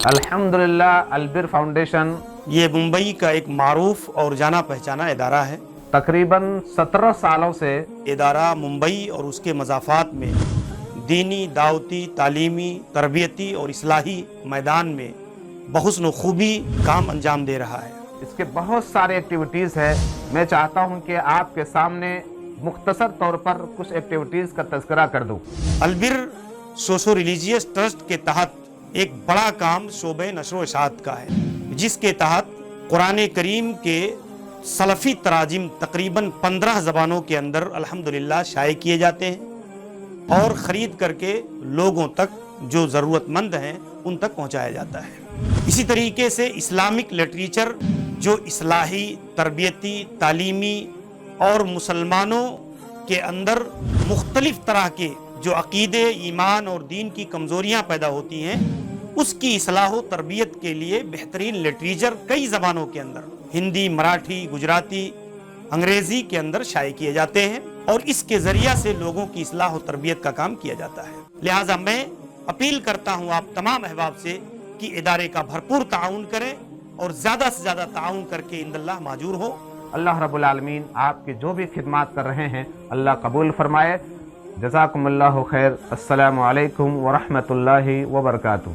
الحمدللہ البر فاؤنڈیشن یہ ممبئی کا ایک معروف اور جانا پہچانا ادارہ ہے۔ تقریباً 17 سالوں سے ادارہ ممبئی اور اس کے مضافات میں دینی، دعوتی، تعلیمی، تربیتی اور اصلاحی میدان میں بحسن و خوبی کام انجام دے رہا ہے۔ اس کے بہت سارے ایکٹیویٹیز ہیں۔ میں چاہتا ہوں کہ آپ کے سامنے مختصر طور پر کچھ ایکٹیویٹیز کا تذکرہ کر دوں۔ البر سوشو ریلیجیس ٹرسٹ کے تحت ایک بڑا کام شعبہ نشر و اشاعت کا ہے، جس کے تحت قرآن کریم کے سلفی تراجم تقریباً 15 زبانوں کے اندر الحمدللہ شائع کیے جاتے ہیں اور خرید کر کے لوگوں تک جو ضرورت مند ہیں ان تک پہنچایا جاتا ہے۔ اسی طریقے سے اسلامک لٹریچر جو اصلاحی، تربیتی، تعلیمی اور مسلمانوں کے اندر مختلف طرح کے جو عقیدے، ایمان اور دین کی کمزوریاں پیدا ہوتی ہیں، اس کی اصلاح و تربیت کے لیے بہترین لٹریچر کئی زبانوں کے اندر ہندی، مراٹھی، گجراتی، انگریزی کے اندر شائع کیے جاتے ہیں اور اس کے ذریعہ سے لوگوں کی اصلاح و تربیت کا کام کیا جاتا ہے۔ لہٰذا میں اپیل کرتا ہوں آپ تمام احباب سے کہ ادارے کا بھرپور تعاون کریں اور زیادہ سے زیادہ تعاون کر کے انداللہ ماجور ہو۔ اللہ رب العالمین آپ کی جو بھی خدمات کر رہے ہیں اللہ قبول فرمائے۔ جزاکم اللہ خیر۔ السلام علیکم ورحمۃ اللہ وبرکاتہ۔